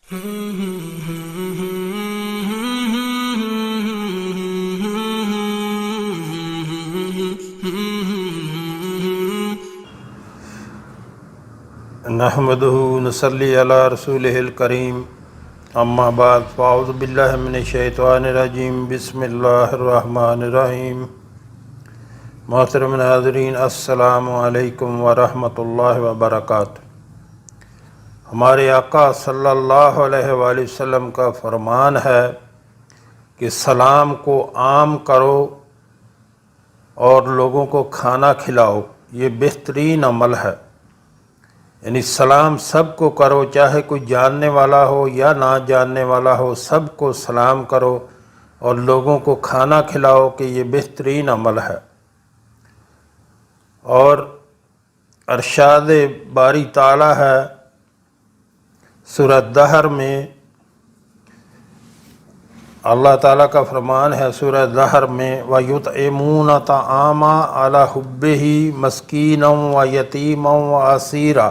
نحمدہ نصلی علی رسولہ الکریم، اما بعد فاعوذ باللہ من الشیطان الرجیم، بسم اللہ الرحمن الرحیم۔ محترم ناظرین، السلام علیکم ورحمۃ اللہ وبرکاتہ۔ ہمارے آقا صلی اللہ علیہ وآلہ وسلم کا فرمان ہے کہ سلام کو عام کرو اور لوگوں کو کھانا کھلاؤ، یہ بہترین عمل ہے۔ یعنی سلام سب کو کرو، چاہے کوئی جاننے والا ہو یا نہ جاننے والا ہو، سب کو سلام کرو اور لوگوں کو کھانا کھلاؤ، کہ یہ بہترین عمل ہے۔ اور ارشاد باری تعالی ہے سورہ دہر میں، اللہ تعالیٰ کا فرمان ہے سورہ دہر میں، وَيُطْعِمُونَ الطَّعَامَ عَلَىٰ حُبِّهِ مِسْكِينًا وَيَتِيمًا وَأَسِيرًا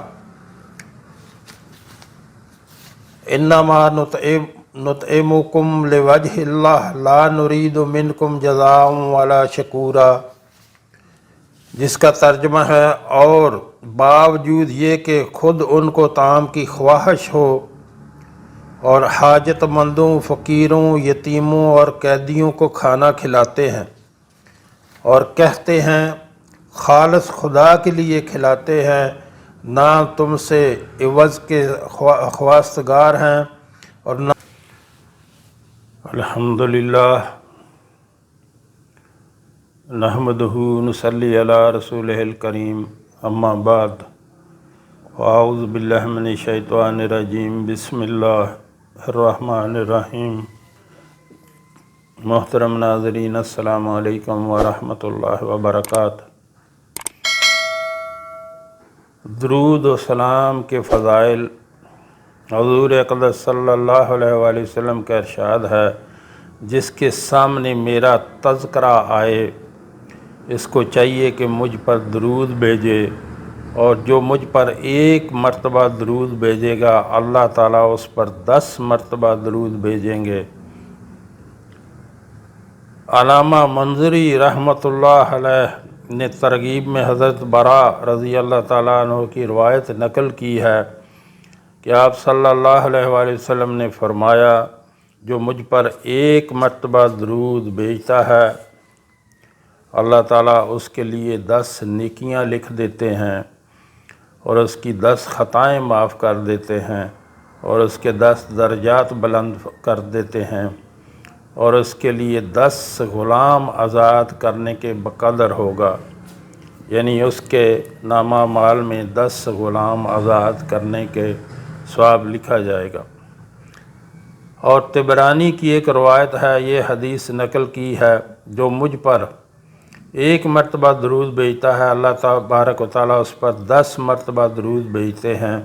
انما نطعمکم لوجہ اللہ لا نرید منکم جزاء ولا شکورا، جس کا ترجمہ ہے، اور باوجود یہ کہ خود ان کو طعام کی خواہش ہو اور حاجت مندوں، فقیروں، یتیموں اور قیدیوں کو کھانا کھلاتے ہیں، اور کہتے ہیں خالص خدا کے لیے کھلاتے ہیں، نہ تم سے عوض کے خواستگار ہیں، اور نہ الحمدللہ نحمدہ نصلی علی رسولہ الکریم، اما بعد اعوذ باللہ من الشیطان الرجیم، بسم اللہ الرحمن الرحیم۔ محترم ناظرین، السلام علیکم ورحمۃ اللہ وبرکاتہ۔ درود و سلام کے فضائل، حضور اقدس صلی اللہ علیہ وآلہ وسلم کا ارشاد ہے، جس کے سامنے میرا تذکرہ آئے اس کو چاہیے کہ مجھ پر درود بھیجے، اور جو مجھ پر ایک مرتبہ درود بھیجے گا اللہ تعالیٰ اس پر 10 مرتبہ درود بھیجیں گے۔ علامہ منظری رحمۃ اللہ علیہ نے ترغیب میں حضرت براء رضی اللہ تعالیٰ عنہ کی روایت نقل کی ہے کہ آپ صلی اللہ علیہ وآلہ وسلم نے فرمایا، جو مجھ پر ایک مرتبہ درود بھیجتا ہے اللہ تعالیٰ اس کے لیے 10 نیکیاں لکھ دیتے ہیں، اور اس کی 10 خطائیں معاف کر دیتے ہیں، اور اس کے 10 درجات بلند کر دیتے ہیں، اور اس کے لیے 10 غلام آزاد کرنے کے بقدر ہوگا، یعنی اس کے نامہ اعمال میں 10 غلام آزاد کرنے کے ثواب لکھا جائے گا۔ اور طبرانی کی ایک روایت ہے، یہ حدیث نقل کی ہے، جو مجھ پر ایک مرتبہ درود بھیجتا ہے اللہ تبارک و تعالیٰ اس پر 10 مرتبہ درود بھیجتے ہیں،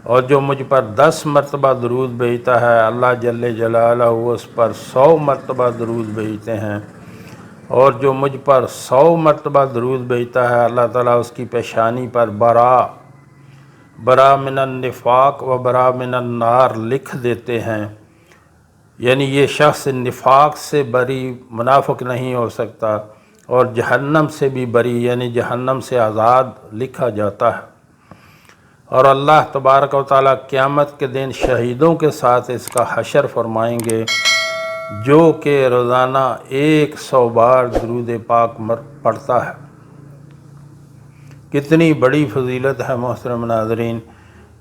اور جو مجھ پر 10 مرتبہ درود بھیجتا ہے اللہ جل جلالہ اس پر 100 مرتبہ درود بھیجتے ہیں، اور جو مجھ پر 100 مرتبہ درود بھیجتا ہے اللہ تعالیٰ اس کی پیشانی پر برا من النفاق و برا من النار لکھ دیتے ہیں، یعنی یہ شخص نفاق سے بری، منافق نہیں ہو سکتا، اور جہنم سے بھی بری، یعنی جہنم سے آزاد لکھا جاتا ہے۔ اور اللہ تبارک و تعالیٰ قیامت کے دن شہیدوں کے ساتھ اس کا حشر فرمائیں گے، جو کہ روزانہ 100 بار درود پاک پڑھتا ہے۔ کتنی بڑی فضیلت ہے محترم ناظرین۔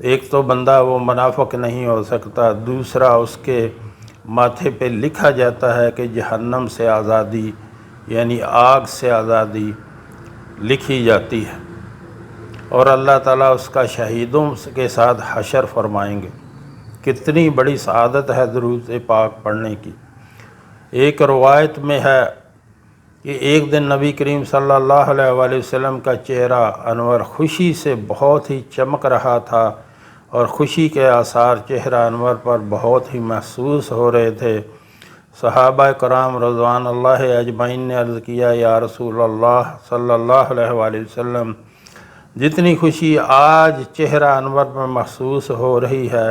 ایک تو بندہ وہ منافق نہیں ہو سکتا، دوسرا اس کے ماتھے پہ لکھا جاتا ہے کہ جہنم سے آزادی، یعنی آگ سے آزادی لکھی جاتی ہے، اور اللہ تعالیٰ اس کا شہیدوں کے ساتھ حشر فرمائیں گے۔ کتنی بڑی سعادت ہے درود پاک پڑھنے کی۔ ایک روایت میں ہے کہ ایک دن نبی کریم صلی اللہ علیہ وآلہ وسلم کا چہرہ انور خوشی سے بہت ہی چمک رہا تھا، اور خوشی کے آثار چہرہ انور پر بہت ہی محسوس ہو رہے تھے۔ صحابہ کرام رضوان اللہ اجمعین نے عرض کیا، یا رسول اللہ صلی اللہ علیہ وآلہ وسلم، جتنی خوشی آج چہرہ انور پر محسوس ہو رہی ہے،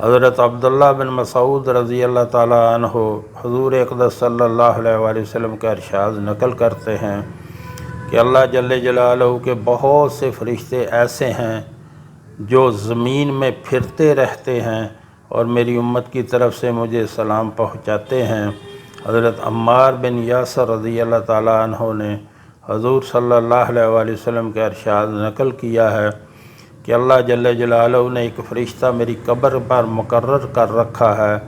حضرت عبداللہ بن مسعود رضی اللہ تعالیٰ عنہ حضور اقدس صلی اللہ علیہ وآلہ وسلم کا ارشاد نقل کرتے ہیں کہ اللہ جل جلالہ کے بہت سے فرشتے ایسے ہیں جو زمین میں پھرتے رہتے ہیں اور میری امت کی طرف سے مجھے سلام پہنچاتے ہیں۔ حضرت عمار بن یاسر رضی اللہ تعالیٰ عنہ نے حضور صلی اللہ علیہ وآلہ وسلم کا ارشاد نقل کیا ہے کہ اللہ جل جلالہ نے ایک فرشتہ میری قبر پر مقرر کر رکھا ہے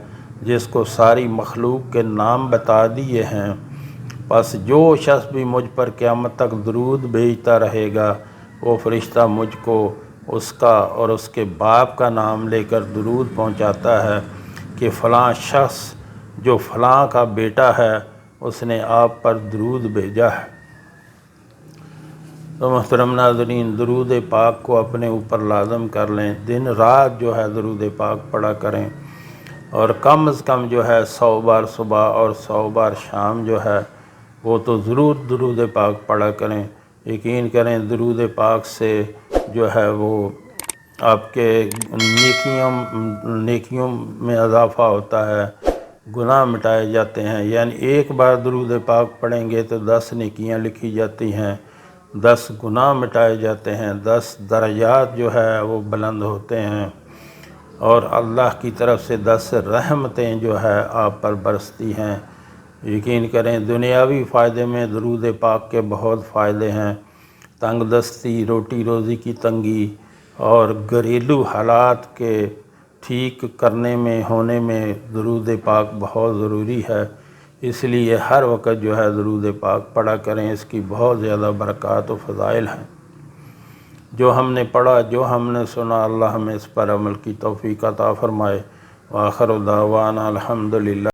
جس کو ساری مخلوق کے نام بتا دیے ہیں، بس جو شخص بھی مجھ پر قیامت تک درود بھیجتا رہے گا وہ فرشتہ مجھ کو اس کا اور اس کے باپ کا نام لے کر درود پہنچاتا ہے کہ فلاں شخص جو فلاں کا بیٹا ہے اس نے آپ پر درود بھیجا ہے۔ تو محترم ناظرین، درود پاک کو اپنے اوپر لازم کر لیں، دن رات جو ہے درود پاک پڑھا کریں، اور کم از کم جو ہے 100 بار صبح اور 100 بار شام جو ہے وہ تو ضرور درود پاک پڑھا کریں۔ یقین کریں درود پاک سے جو ہے وہ آپ کے نیکیوں میں اضافہ ہوتا ہے، گناہ مٹائے جاتے ہیں۔ یعنی ایک بار درود پاک پڑھیں گے تو 10 نیکیاں لکھی جاتی ہیں، 10 گناہ مٹائے جاتے ہیں، 10 درجات جو ہے وہ بلند ہوتے ہیں، اور اللہ کی طرف سے 10 رحمتیں جو ہے آپ پر برستی ہیں۔ یقین کریں دنیاوی فائدے میں درود پاک کے بہت فائدے ہیں۔ تنگ دستی، روٹی روزی کی تنگی اور گھریلو حالات کے ٹھیک کرنے میں ہونے میں درود پاک بہت ضروری ہے، اس لیے ہر وقت جو ہے درود پاک پڑھا کریں، اس کی بہت زیادہ برکات و فضائل ہیں۔ جو ہم نے پڑھا، جو ہم نے سنا، اللہ ہمیں اس پر عمل کی توفیق عطا فرمائے۔ وآخر دعوانا الحمدللہ۔